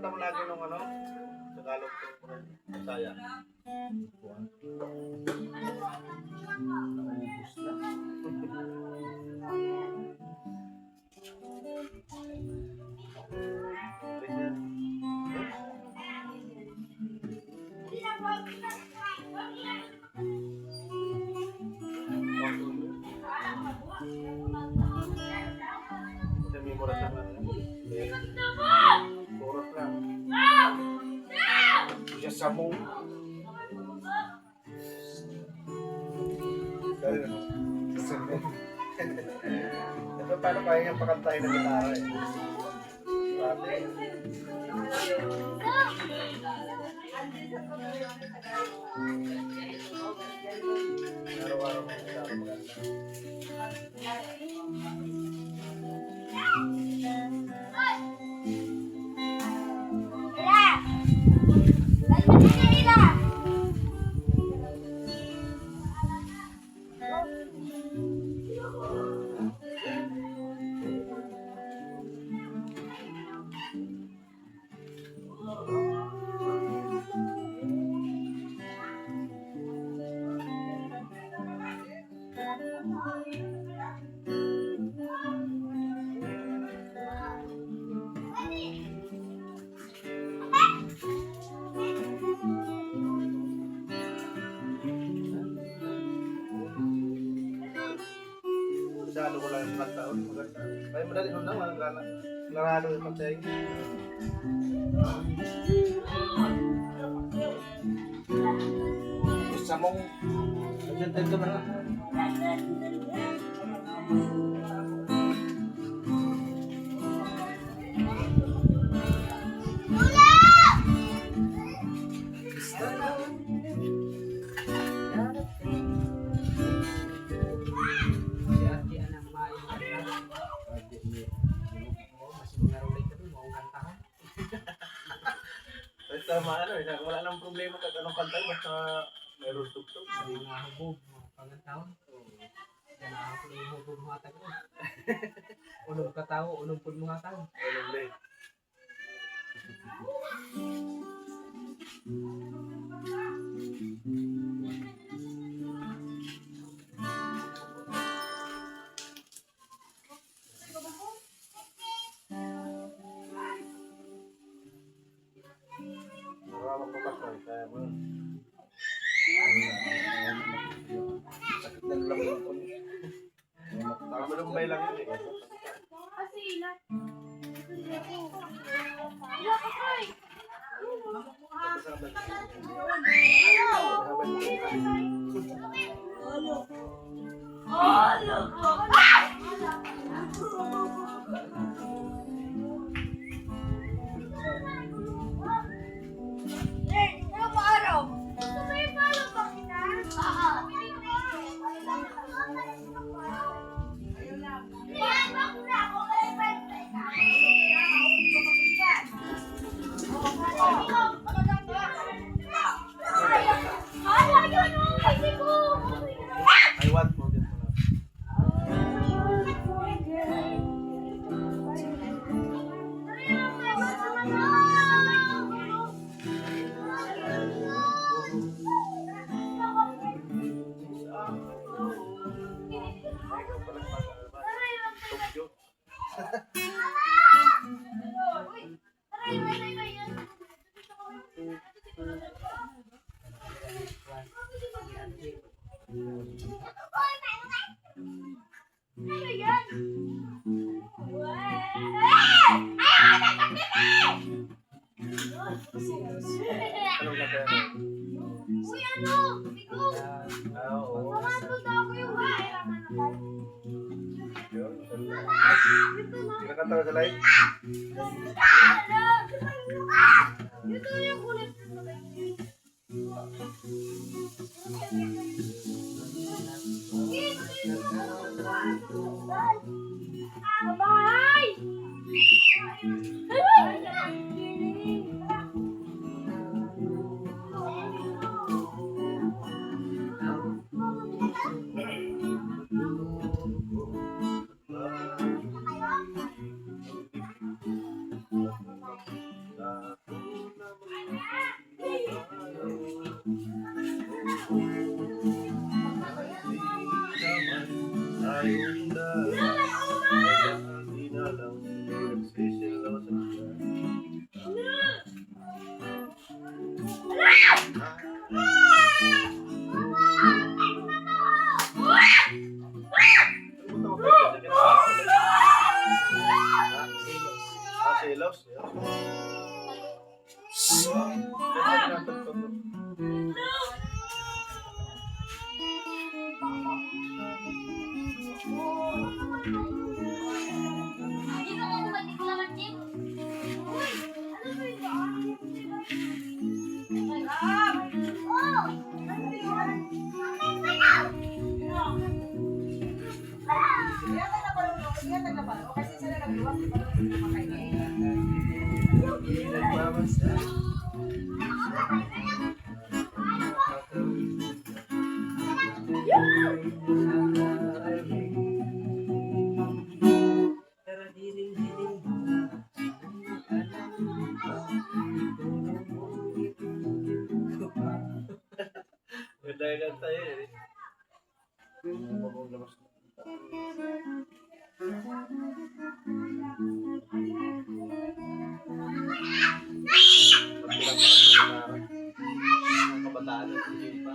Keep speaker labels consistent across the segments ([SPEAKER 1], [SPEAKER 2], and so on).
[SPEAKER 1] kanta mo lagi nung ano? Tagalog ko. Masaya. Kasi memorize lang lang. Chorus lang. Siya mo. Ito paano kaya niyang pakantahin ng gitara eh. Grabe. Araw-araw may gitara maganda. Masyado ko lang yung kanta. Maganda. Kaya madali nun lang. Larado yung kanta yun. Gusto mong agad ka na. Tama ano, wala nang problema kahit anong kanta, basta mayroon tugtog.
[SPEAKER 2] Hindi nga hubog, pangantaon. Kaya na ako yung hubog mga tayo. Unong katao, unong pun mga tao.
[SPEAKER 1] Unong day. Mapapasal, kaya mo. Sakit na lang ako. Tama lang may lang yun eh.
[SPEAKER 3] Kasi ilan? Ilan ka kay?
[SPEAKER 1] I want more than anong kanta yan?
[SPEAKER 3] Uy, ano? Ikaw?
[SPEAKER 1] Oo.
[SPEAKER 3] Mamando daw ko yung bahay.
[SPEAKER 1] Yun. Kinakanta ka sa live?
[SPEAKER 3] Ito yung kulit. Bye!
[SPEAKER 1] tayong lahat. Hindi na lang nagsisilaw sa siya. Selos.
[SPEAKER 3] Hindi ka mo magdiklamat din. Uy! Ano ba yun? Oh! Ano ba yun?
[SPEAKER 1] Ganda tayo eh. Kabataan at hindi pa.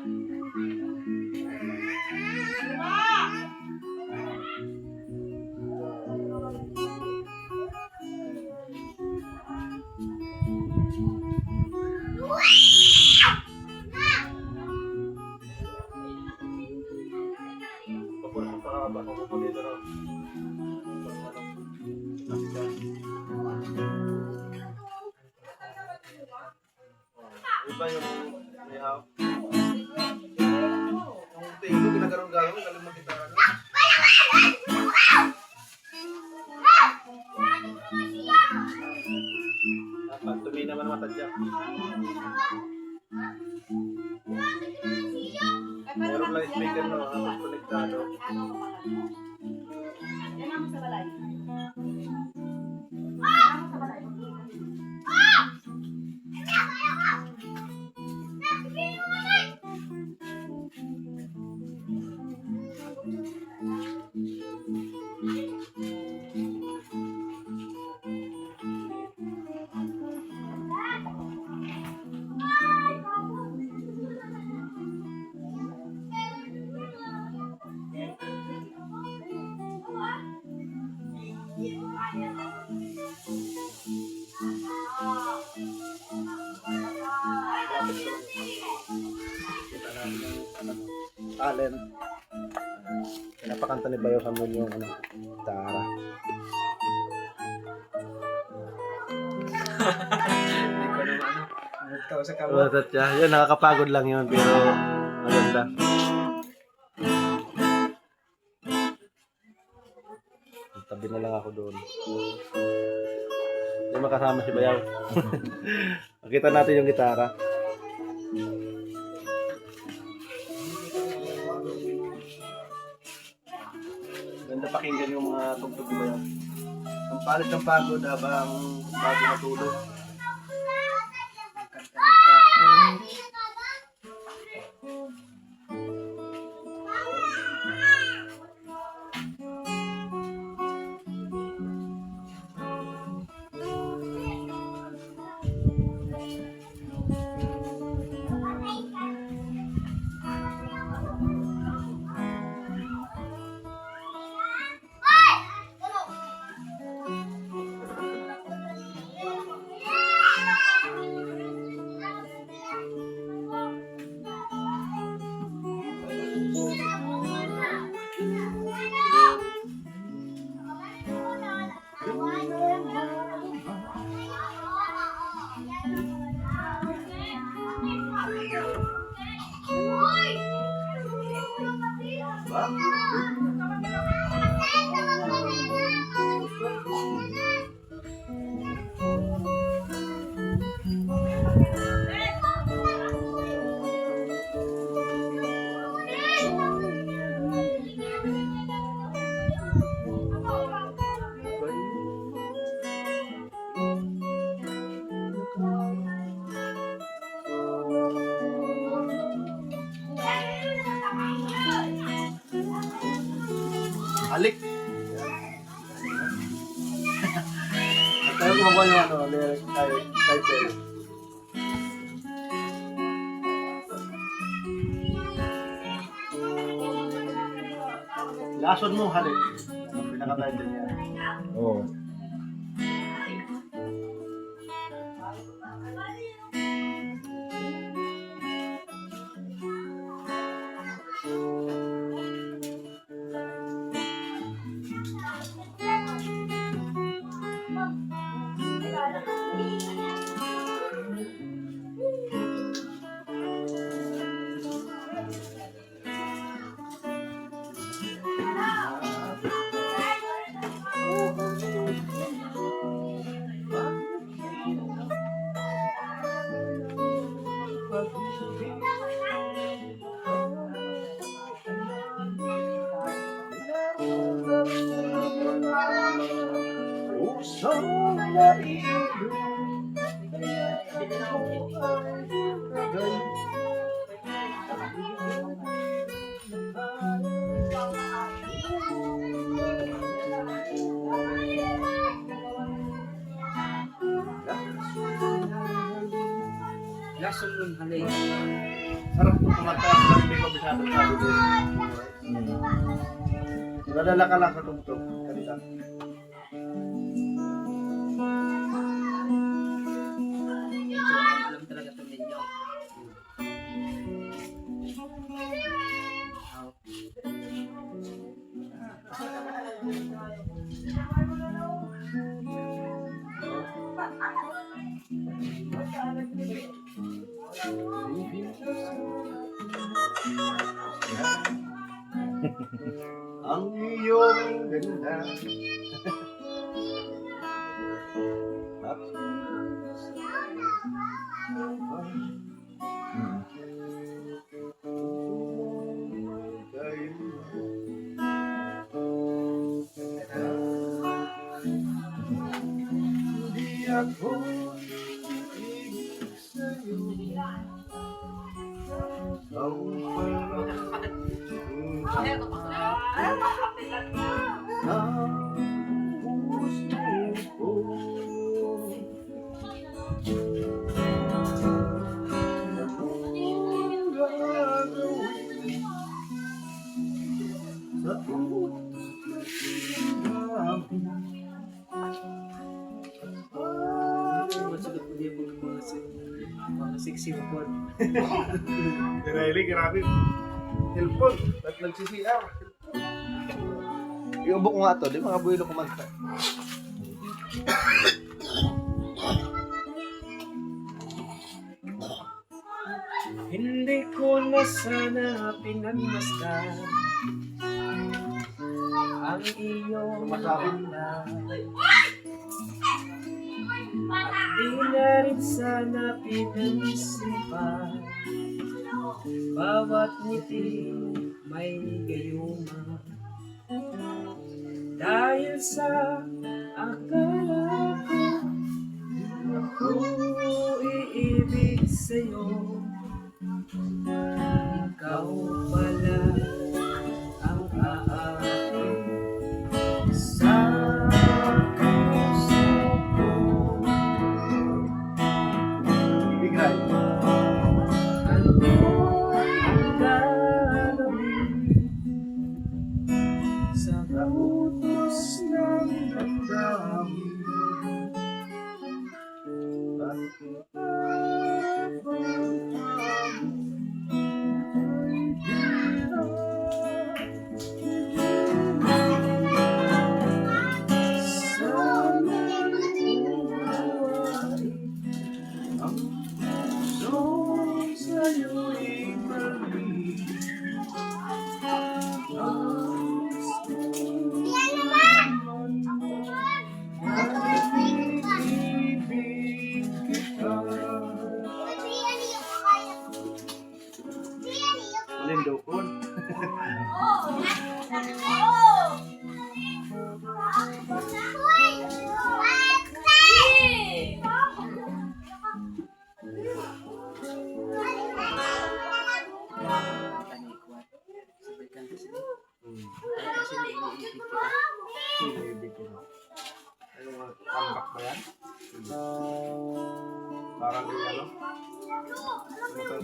[SPEAKER 1] Papunan pa ka ba? Kung dito na. Iba yung ihaw. Yung tingin ko, ginagarong-garong, galing mag-gitara na. Dapat tumi naman ang matadya. Meron lang speaker no, habang konektado. Talent. Napakanta ni Bayo Hamon yung gitara.
[SPEAKER 2] Hindi ko naman nagtaw sa kawa.
[SPEAKER 1] Yan, nakakapagod lang yun, pero maganda. Tabi na lang ako doon. Hindi makasama si Bayaw. Makita natin yung gitara. Ganda pakinggan yung mga tugtog ni Bayaw. Ang palit ng pagod habang bago matulog. halik. At tayo kumagawa yung ano, lyric title. Lason mo halik. Ang pinaka-title niya.
[SPEAKER 4] Oo.
[SPEAKER 1] Pusong naiinom.
[SPEAKER 2] Lason nun halay.
[SPEAKER 1] Sarap po kumanta. Hindi ko bisado sabi din. Nadala ka lang sa tugtog. Kanina.
[SPEAKER 2] Alam talaga ito ninyo.
[SPEAKER 1] Ang iyong ganda. At hindi ako ibig sa'yo. Ang
[SPEAKER 2] Masagot ko din po mga sexy report.
[SPEAKER 1] Riley, grabe. Helpon. Ba't nagsisiyaw? Iubok ko nga ito. Di mga buwilo kumanta.
[SPEAKER 2] Hindi ko na sana pinagmasdan ang iyong ganda. At di na rin sana pinag-isipan bawat ngiti may gayuma. Dahil sa akala ko ako iibig sa'yo, ikaw pala ang aakin sa puso ko.
[SPEAKER 1] Bigay.
[SPEAKER 2] Ano ang gagawin sa utos ng damdamin?
[SPEAKER 1] Lindo po.
[SPEAKER 2] Sabay kanta sila. Kanta sila, iniipit ko. Silibig ko.
[SPEAKER 1] Ano nga, comeback ba yan? Parang yung ano? Ano to?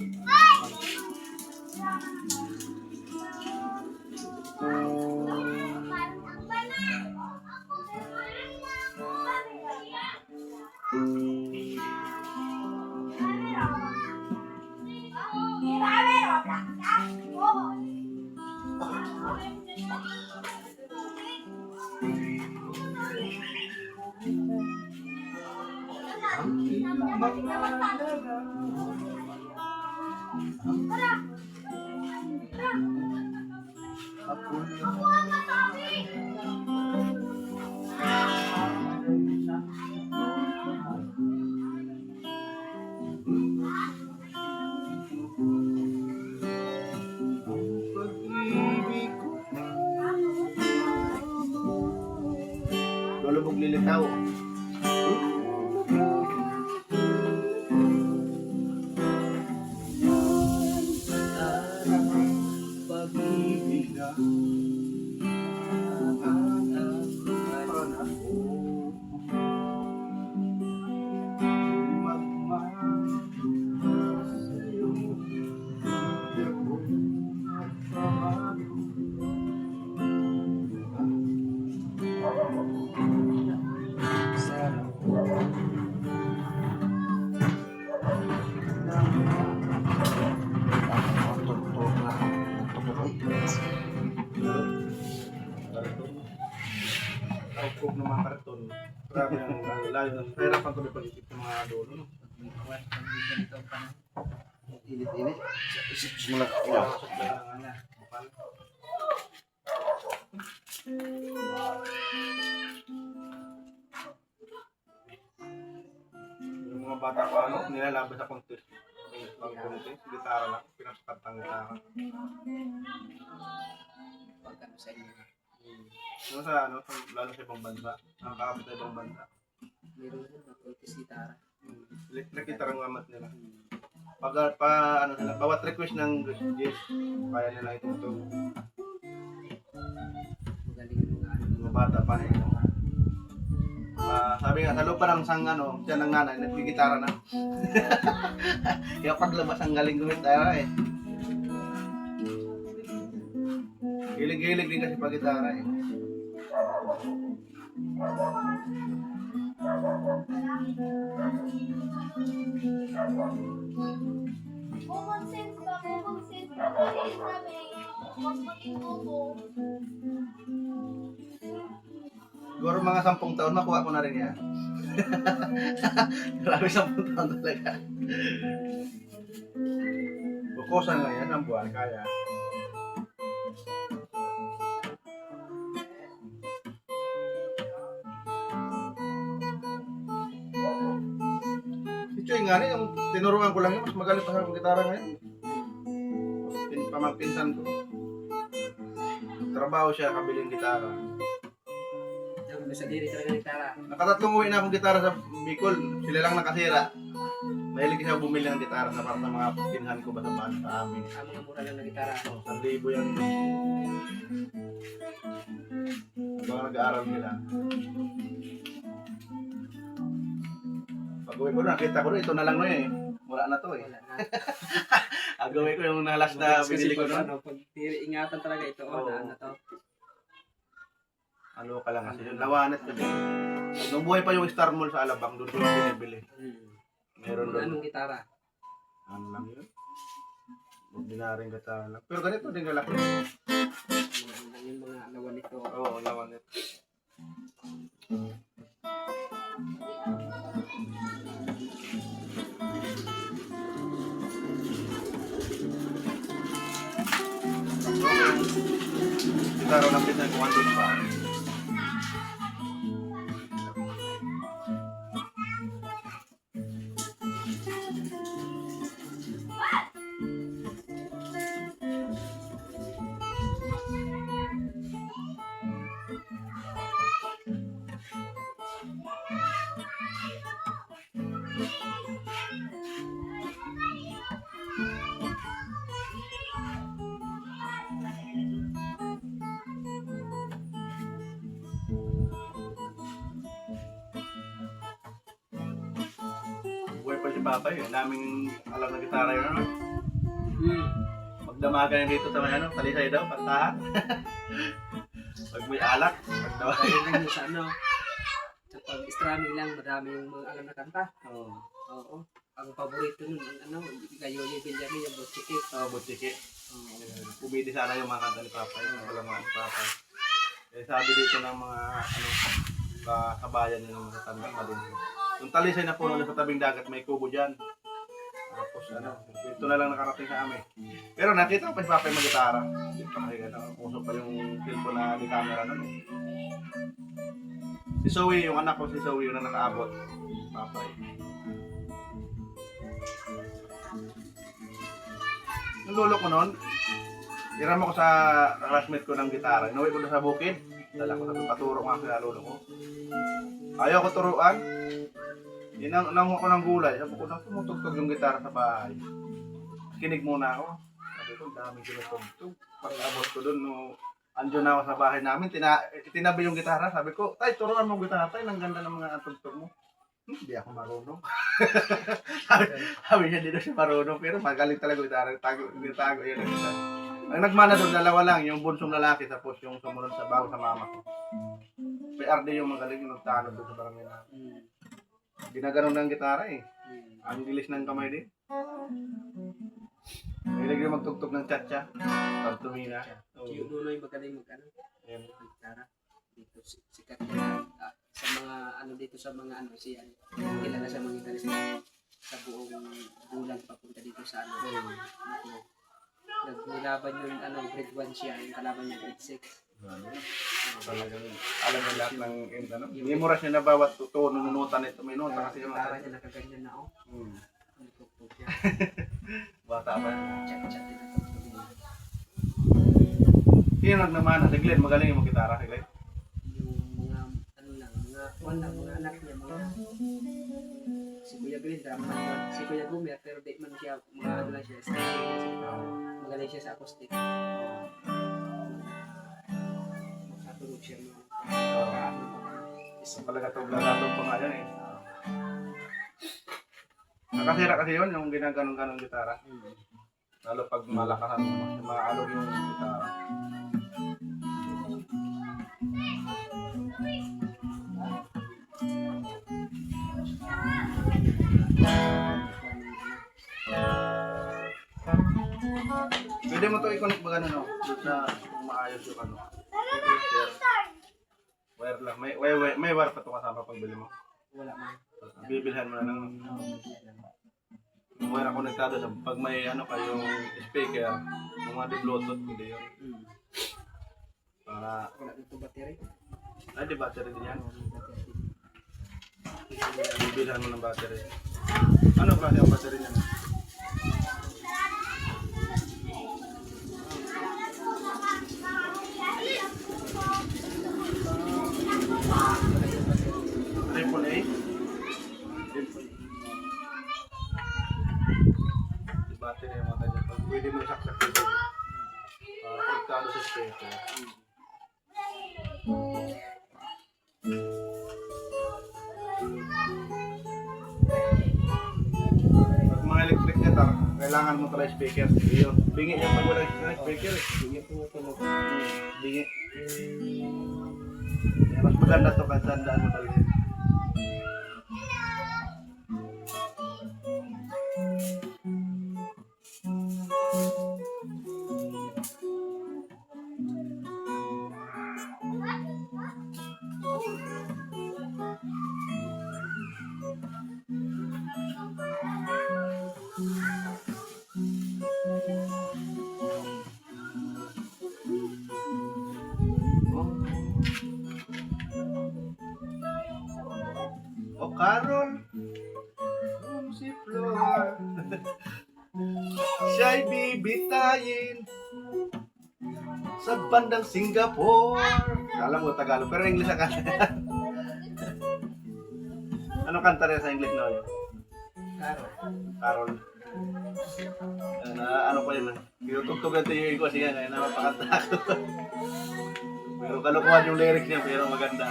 [SPEAKER 1] Lulubog lilitaw. Pag-ibig na Pagkog ng mga karton. Grabe ang layo ng pera pang tuloy pag-isip ng mga dulo. No? Init-init. Isip simula. Supply ng ano. Kapal. Yung mga bata ko ano, nilalabas sa contest. Pag contest, gitara lang. Pinapatang gitara.
[SPEAKER 2] Pagkano sa inyo.
[SPEAKER 1] Ano sa ano, lalo sa ibang bansa. Nakakabot sa ibang bansa.
[SPEAKER 2] Meron din na practice gitara.
[SPEAKER 1] Electric guitar ang amat nila. Pag ano nila, bawat request ng Jess, kaya nila itutog.
[SPEAKER 2] Magaling yung mga ano.
[SPEAKER 1] Mga bata pa eh. Sabi nga, sa lupa ng sang ano, siya ng nanay, nagpigitara na. Kaya paglabas ang galing gumitara eh. Gilig-gilig din kasi pag-gitara eh.
[SPEAKER 3] Common sense ba? Common sense ba? Maliit kami. Huwag mag-itubo.
[SPEAKER 1] Siguro mga 10 taon, makuha ko na rin yan. Grabe 10 taon talaga. Bukusan lang yan, ang buwan, kaya. Si Choy nga rin, yung tinuruan ko lang yun, mas magaling pa sa gitara ngayon. Pamangpinsan ko. Trabaho siya, kabiling gitara.
[SPEAKER 2] Yung sa diri talaga ng gitara.
[SPEAKER 1] Nakatatlong uwi na akong gitara sa Bicol. Sila lang nakasira. Mahilig siya bumili ng gitara sa para sa mga pinhan ko ba sa bahan sa amin.
[SPEAKER 2] Ang mga mura lang ng gitara.
[SPEAKER 1] Oh, 1,000 yan. Habang nag-aaral nila. Pag uwi ko, nakita ko rin, ito na lang no eh. Wala na to eh.
[SPEAKER 2] Wala na.
[SPEAKER 1] Agawin ko yung nalas na binili ko
[SPEAKER 2] na.
[SPEAKER 1] no.
[SPEAKER 2] Pag ingatan talaga ito.
[SPEAKER 1] Oo.
[SPEAKER 2] Na to.
[SPEAKER 1] Ano ka lang kasi yung lawanet ko din. Nung buhay pa yung Star Mall sa Alabang, doon ko lang binibili. Meron doon.
[SPEAKER 2] Anong gitara?
[SPEAKER 1] Ano lang yun? Ordinaryong gitara lang. Pero ganito din kalaki.
[SPEAKER 2] Yung mga lawan nito.
[SPEAKER 1] Oo, lawanet. Gitara ng pinag ko andun pa. Papa yun. Daming alam na gitara yun. Ano? Magdamagan yun dito sa may ano, talisay daw, kantahan. Pag may alak, magdamagan.
[SPEAKER 2] Kaya lang yung sa ano, sa pag-strumming lang, marami yung mga alam na kanta.
[SPEAKER 1] Oo.
[SPEAKER 2] Oo. Ang paborito nun, ang ano, Gayoli Villami, yung Butchiki.
[SPEAKER 1] Oo, Butchiki.
[SPEAKER 2] Oo.
[SPEAKER 1] Pumili sana yung mga kanta ni Papa. Yung walang mga ni Papa. Eh, sabi dito ng mga ano, kabayan yung matatanda pa din. Yung talisay na puno sa tabing dagat, may kubo dyan. Tapos ano, ito na lang nakarating sa amin. Pero nakita ko pa si Papa yung mag-gitara. Hindi pa kasi ano, uso pa yung cellphone na di camera nun. Si Zoe, yung anak ko si Zoe, yung na nakaabot. Papa Yung lolo ko noon, hiram ako sa classmate ko ng gitara. Inuwi ko doon sa bukid. Dala ko sa paturo nga sa lolo ko. Ayaw ko turuan. Nanguha ko ng gulay. Sabi ko, tumutugtog yung gitara sa bahay. Kinig muna ako. Sabi ko, daming tinutugtog. Pag-abot ko doon, no, andyo na ako sa bahay namin. Tinabi yung gitara. Sabi ko, tay, turuan mo yung gitara, tay. Ang ganda ng mga tugtog mo. Hindi ako marunong. Sabi niya, hindi na siya marunong. Pero magaling talaga yung gitara. Tago yun ang gitara. Ang nagmana doon, dalawa lang. Yung bunsong lalaki, tapos yung sumunod sa bago sa mama ko. May RD yung magaling yung nagtanod doon sa barangay na. Ginaganon ng gitara eh. Ang gilis ng kamay din. May lagi magtugtog ng cha-cha. Pantumina.
[SPEAKER 2] Yung dulo yung magaling mag-ano,
[SPEAKER 1] Ayan.
[SPEAKER 2] gitara. Dito, sikat na sa mga ano dito sa mga ano siya. Kilala sa mga gitarista sa buong bulan papunta dito sa ano. Naglaban yung ano, grade 1 siya, yung kalaban niya grade 6.
[SPEAKER 1] Talagang alam mo lahat ng ano. Memorize niya na bawat tono, nunutan nito. May nota kasi yung
[SPEAKER 2] Gitara niya nakaganyan na ako. Nagtugtog niya.
[SPEAKER 1] Bata pa.
[SPEAKER 2] Chat-chat din nagtugtog niya.
[SPEAKER 1] Sino nagmamana? Si Glenn, magaling yung mag-gitara si Glenn.
[SPEAKER 2] Yung mga ano lang, mga kuwan lang, mga anak niya, mga si Kuya Glenn, drama man. Si Kuya Gumer, pero di man siya, mga ano lang siya, style niya siya. Magaling siya sa acoustic. Nakatulog siya mga kaano pa.
[SPEAKER 1] Isa talaga ito, blagatong pa nga yan eh. Nakasira kasi yun, yung ginaganon-ganon gitara. Lalo pag malakasan mo, maalog yung gitara. Pwede mo ito i-connect ba gano'n, no? Doon sa kung maayos yung ano. Wire lang. May wire pa ito kasama pag bili mo.
[SPEAKER 2] Wala man.
[SPEAKER 1] Bibilhan mo na ng yung wire na konektado sa pag may ano kayong speaker, yung mga di-bluetooth, hindi yun. Para,
[SPEAKER 2] Wala nito battery.
[SPEAKER 1] ay di battery din yan. Bibilhan mo ng battery. Ano klase ang battery niyan? Triple A? Battery yung mga ganyan. Pag pwede mo isaksak dito. Konektado sa speaker. Pag mga electric guitar, kailangan mo talaga speaker. Yun. Bingi yan pag wala speaker eh.
[SPEAKER 2] Hindi po tulog.
[SPEAKER 1] Bingi. Kaya mas maganda to kasi tandaan mo talaga. O Carol, si Flor, siya'y bibitayin sa bandang Singapore. Alam mo Tagalog, pero English ang kanta. Ano kanta rin sa English na yun?
[SPEAKER 2] Carol.
[SPEAKER 1] Carol. Ano pa yun? Pinutugtugan ito yung ko siya ngayon, napakanta ko. Pero kalukuhan yung lyrics niya, pero maganda.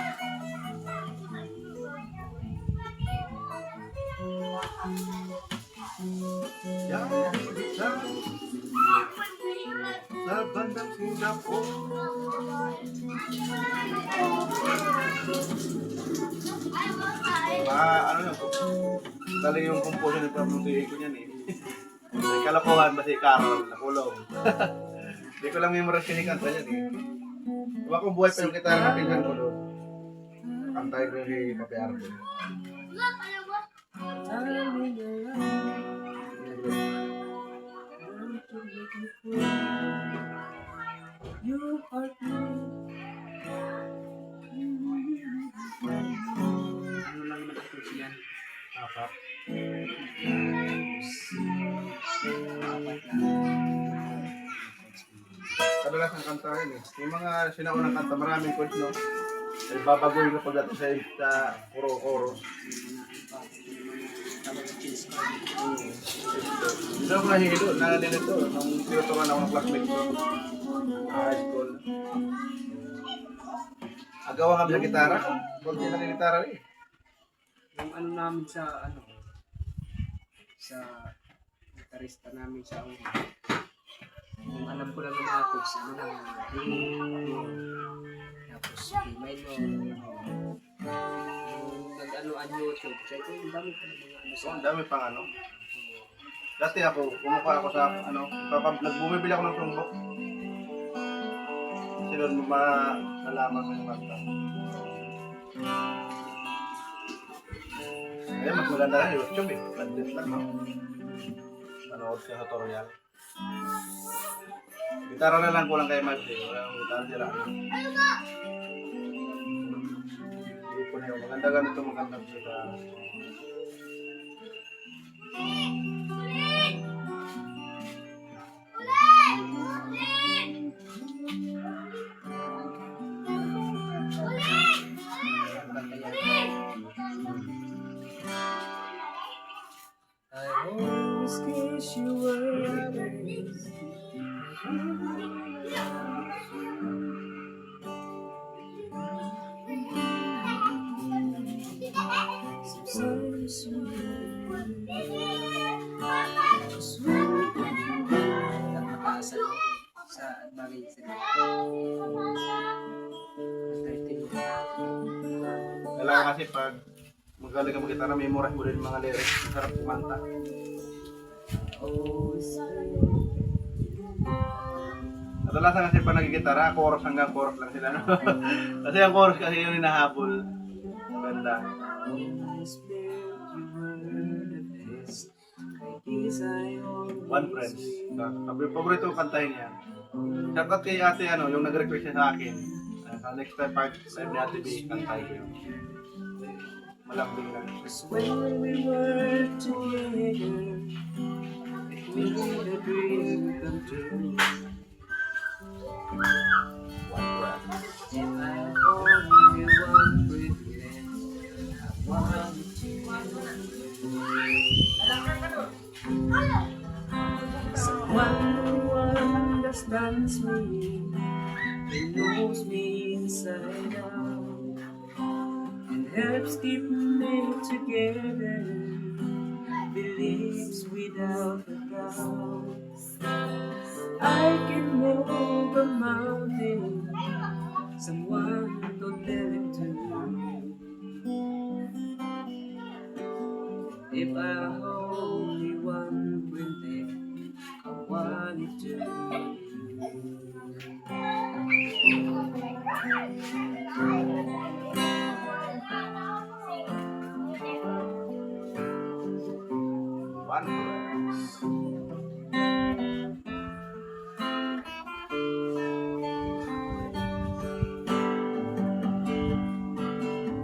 [SPEAKER 1] Yan, sa bandang Singapore. Ano yun? Dali yung composition ng pamutihin ko niyan eh. May kalokohan ba si Carol nakulong. Hindi ko lang memorize yung kanta niyan eh. Diba kung buhay pa yung gitara na pinsan ko doon. Kantay ko si Papi Arden.
[SPEAKER 2] You are ano lang naman ako siya.
[SPEAKER 1] Apat. Kadalas ang kanta yun eh. Yung mga sinaunang kanta, maraming chords no. Ay babagoy ko pagdating sa koro-koro. Hindi ako nahihilo, nalilito. Nung tinuturuan ako ng classmate ko. High school. Agawa kami sa gitara. Kunti na gitara rin.
[SPEAKER 2] Yung ano namin sa gitarista namin sa una. Yung alam ko lang ng mga chords, ano lang, tapos minor, yung nag-ano-an YouTube. Sabi ko, ang dami pa ng mga ano
[SPEAKER 1] So, ang dami pang ano. Dati ako, kumukuha ako sa ano, nagbumibili ako ng sumbok. Kasi doon malalaman ko yung kanta. Kaya mas maganda na YouTube eh. Content lang no. Panood siya sa tutorial. Gitara na lang kulang kay Mads eh. Walang gitara sila. Hindi ko na yun. Maganda ganito maganda sila.
[SPEAKER 2] I always wish you were always. Nakakasal sa bagay sa
[SPEAKER 1] Kailangan kasi pag magaling ka mag-gitara, memorize mo rin yung mga lyrics. Sarap kumanta. Kadalasan kasi pag nagigitara, chorus hanggang chorus lang sila. No? Kasi ang chorus kasi yun hinahabol. Maganda. One Friends. Paborito kong kantahin niya. Shoutout kay ate yung nag-request niya sa akin. Next time pag live ni Ate B, kantahin ko yun. Malambing lang.
[SPEAKER 2] When we were together, it made a dream come true.
[SPEAKER 1] One Friends.
[SPEAKER 2] If I only one breath left, I want someone who understands me, who knows me inside out, and helps keep me together, believes without a doubt. I can move a mountain, someone to tell it to. If I only one breath, I want it to
[SPEAKER 1] One Friends.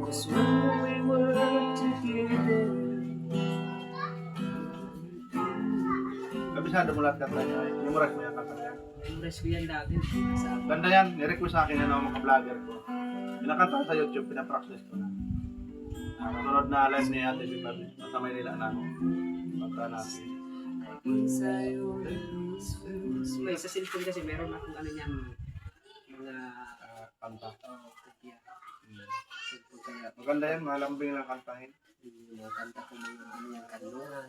[SPEAKER 2] Cause when we were together,
[SPEAKER 1] Kabisado mo lahat kanta niya. Memorize mo yung kanta niya.
[SPEAKER 2] Impress ko yan dati. Sa
[SPEAKER 1] Ganda yan. Ni-request sa akin yan mga vlogger ko. Pinakanta ko sa YouTube, pinapractice ko na. Sunod na live ni Ate B. Sa Maynila na ako. Pagka natin.
[SPEAKER 2] may sa cellphone kasi meron akong ano niya, mga
[SPEAKER 1] Kanta.
[SPEAKER 2] kopya. Cellphone kaya
[SPEAKER 1] Maganda yan, malambing lang kantahin.
[SPEAKER 2] mga kanta ko mga ano yan, kanlungan.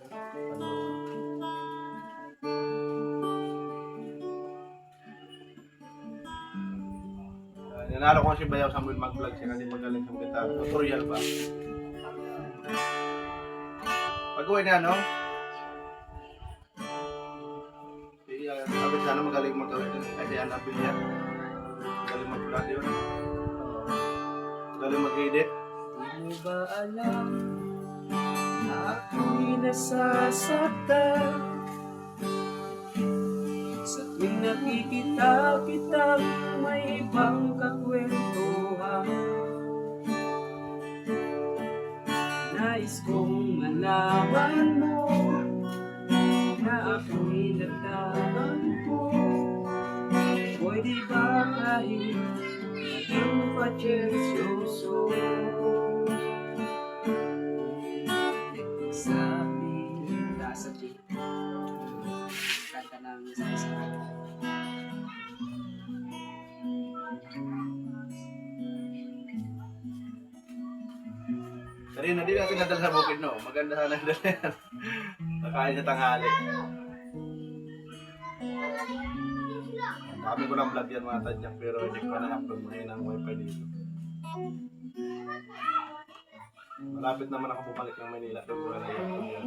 [SPEAKER 1] Nanalo ko si Bayaw Samuel mag-vlog siya kasi magaling sa gitara. Tutorial ba? Pag-uwi na, no? Sabi sana magaling mag-vlog din. Kasi Annabelle yan. Magaling mag-vlog yun. Magaling mag-edit.
[SPEAKER 2] Di mo ba alam na ako'y nasasaktan sa tuwing nakikita kitang may ibang kakwentuhan? Nais kong malaman mo na ako'y nagdaman ko. Pwede ba kahit maging patyensyoso? Sabi, sabi, kanta namin sa isa.
[SPEAKER 1] Kanina, di natin nadala sa bukid, no? Maganda sana yung dala yan. Nakain sa tanghali. Ang dami ko ng vlog yan mga tadyak, pero hindi ko pa na-upload mo yun ang wifi dito. Malapit naman ako bumalik ng Manila. Doon ko na i-upload yan.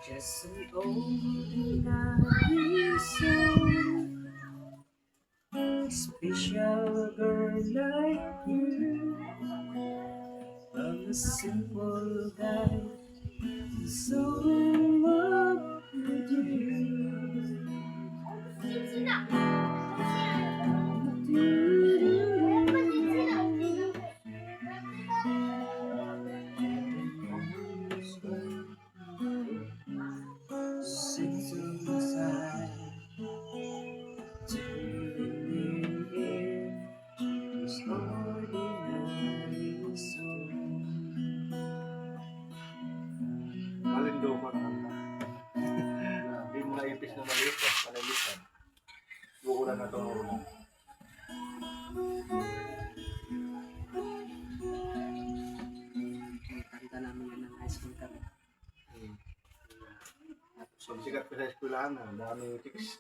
[SPEAKER 2] Just an ordinary soul, special girl like you. I'm a simple guy, so in love with you. Sitting beside, chilling in the air, this ordinary soul.
[SPEAKER 1] Malindo ko na kanta. Hindi mo naipis na maliit eh. Panalitan. Bukulan na itong ulan.
[SPEAKER 2] Kanta namin yun ng high school kami.
[SPEAKER 1] So, sikat ko sa eskwelahan na. Daming chicks.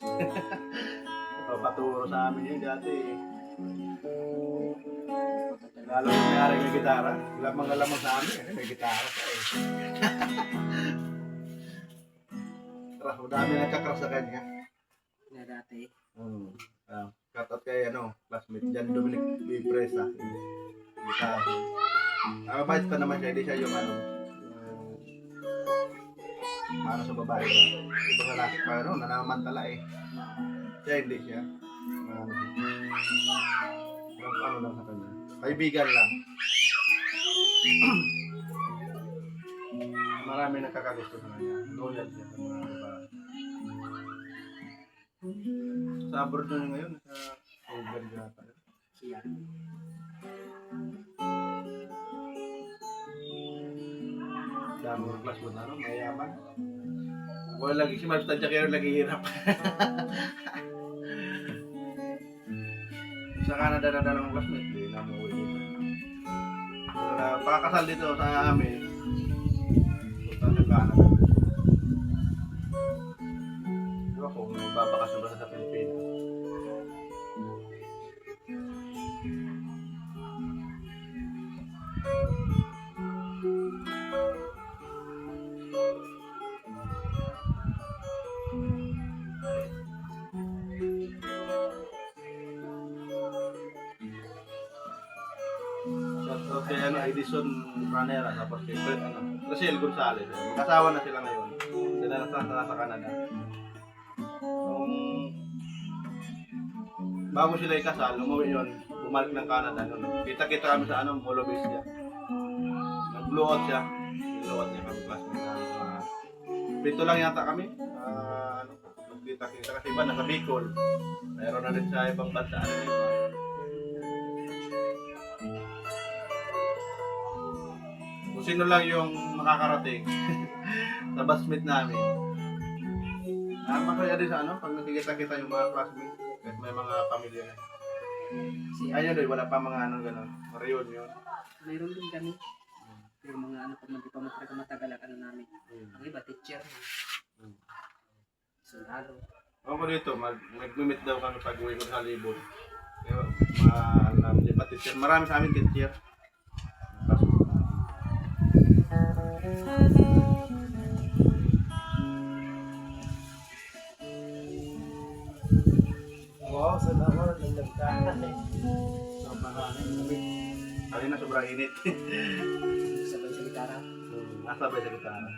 [SPEAKER 1] Papaturo sa amin yun dati eh. Lalo na may-ari may gitara. Lamang-lamang sa amin eh. May gitara pa eh. Tara, dami nagkakras sa kanya.
[SPEAKER 2] Na dati.
[SPEAKER 1] Cut out kay classmate Jan Dominic B. Presa. Gitara. Mabait pa naman siya. Hindi siya yung para sa babae ba? Ito sa laki pa nanamantala eh. Siya hindi siya. Ano lang sa kanya. Kaibigan lang. Marami nakakagusto sa kanya. Loyal siya sa mga babae. Sa abroad na ngayon, sa Ogan yata.
[SPEAKER 2] Siya.
[SPEAKER 1] Dami ng class mo na, mayaman. Wala lagi si Marta Jaquero lagi hirap. Sa Canada na dalang classmate, di na umuwi dito. Pakakasal dito sa amin. Punta sa Canada. Diba kung babakasyon ba sa Pilipinas? kay Edison Ranera, tapos kay Rachel Gonzalez. Magkasawa na sila ngayon. Sila nasa Canada. Bago sila ikasal, umuwi yun, bumalik ng Canada. Kita-kita kami sa Molo Bestia. Nag-blow out siya. Blow out niya kami classmate namin. Pito lang yata kami. Nagkita-kita kasi iba nasa Bicol. Mayroon na rin sa ibang bansa. Kung sino lang yung makakarating sa basmate namin. Masaya din sa pag nakikita-kita yung mga classmates. Kahit may mga pamilya na. Ayun doon, wala pa mga gano'n. Reunion.
[SPEAKER 2] Mayroon din kami. Yung mga pag matagal ang namin. Ang iba, teacher. Sundalo.
[SPEAKER 1] Ako dito, mag-meet daw kami pag uwi ko sa libon. Kaya, mga teacher. Marami sa amin teacher.
[SPEAKER 4] Wow, salamat. Nagdagdagan eh.
[SPEAKER 1] Kanina sobrang init.
[SPEAKER 2] Sabay sa gitara.
[SPEAKER 1] Nasabay sa gitara.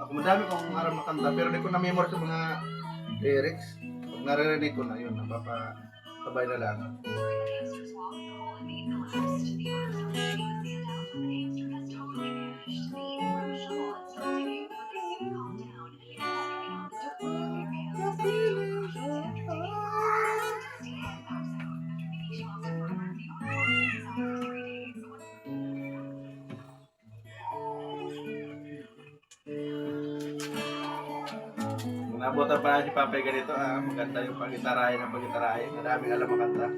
[SPEAKER 1] Ako madami kong aram makanta pero di ko na-memory sa mga lyrics. Pag naririnig ko na yun, napapasabay na lang. Nabutan pa si Papay ganito, maganda yung pag-gitarahin ng pag-gitarahin. Maraming alam makanta.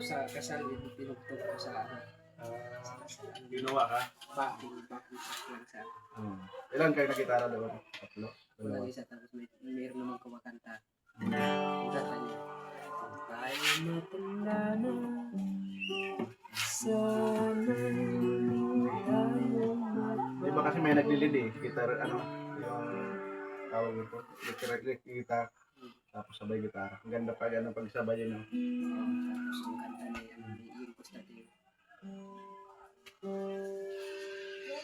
[SPEAKER 2] Sa kasal, pinugtog ko sa
[SPEAKER 1] Ginawa ka?
[SPEAKER 2] backing lang sa
[SPEAKER 1] Ilan kayo nakitara doon? Tatlo?
[SPEAKER 2] walang isa, tapos mayroon naman kumakanta. Ang kanta niya, tayo matanda na, sana tayo
[SPEAKER 1] Di ba kasi may naglilid gitar, yung tawag ito, electric guitar, tapos sabay gitara. Ang ganda pa yan ang pagsabay yun.
[SPEAKER 2] tapos yung kanta niya, yung Constantine.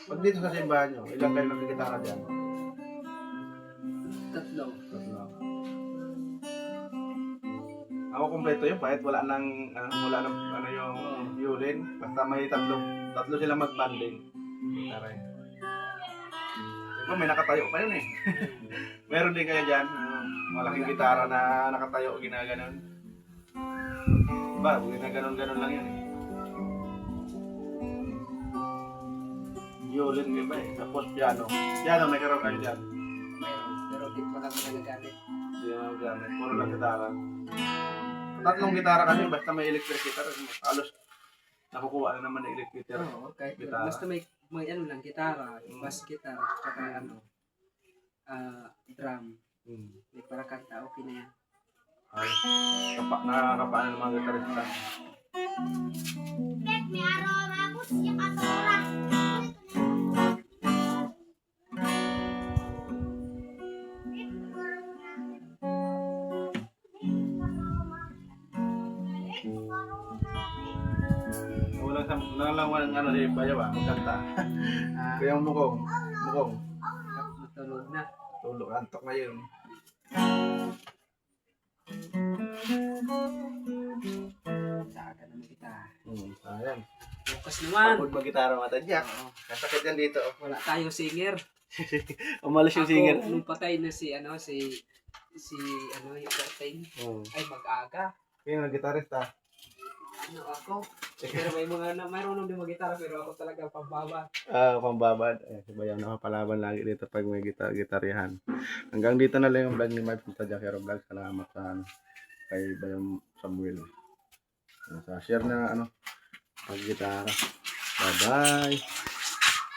[SPEAKER 1] Pag dito sa simbahan nyo, ilan kayo nagkikitara dyan?
[SPEAKER 2] Tatlo.
[SPEAKER 1] Tatlo. Ako kumpleto yun, kahit wala nang yung violin, basta may tatlo sila mag-banding. Gitara yun. Diba may nakatayo pa yun eh. Meron din kayo dyan, malaking gitara na nakatayo, ginaganon. Diba, ginaganon-ganon lang yan eh. Violin may ba eh, tapos piano. Piano, may karoon kayo dyan.
[SPEAKER 2] Mayroon, pero di pa kami nagagamit.
[SPEAKER 1] Hindi naman gamit, puro lang gitara. Tatlong gitara kasi, basta may electric guitar, halos nakukuha na naman ng electric guitar.
[SPEAKER 2] Oo, kahit
[SPEAKER 1] Gitara.
[SPEAKER 2] basta may lang, gitara, bass guitar, tsaka drum. May para kanta, okay na yan.
[SPEAKER 1] Ay, nakakapaan ng mga gitarista.
[SPEAKER 3] Pet, may aroma ako siya kasura.
[SPEAKER 1] Walang ano si Bayaw magkanta. Kaya yung mukong.
[SPEAKER 2] Tulog na.
[SPEAKER 1] Tulog, antok na yun.
[SPEAKER 2] Saka naman kita.
[SPEAKER 1] Ayan.
[SPEAKER 2] Bukas naman.
[SPEAKER 1] Pagod mag-gitara mga tadyak.
[SPEAKER 2] Oo.
[SPEAKER 1] Kasakit yan dito. Oh.
[SPEAKER 2] Wala tayong singer.
[SPEAKER 1] Umalis yung singer.
[SPEAKER 2] Ako, nung patay na si yung curtain, ay mag-aga.
[SPEAKER 1] Yung nag-gitarista.
[SPEAKER 2] Ano ako? Pero mayroon din mag-gitara pero ako talaga pambaba.
[SPEAKER 1] Pambabad. Si Bayaw nakapalaban lagi dito pag may gitaryahan. Hanggang dito na lang yung vlog ni Mark sa Tadyak Hero Vlog. Salamat sa kay Bayaw Samuel. Sa share na pag-gitara. Bye-bye.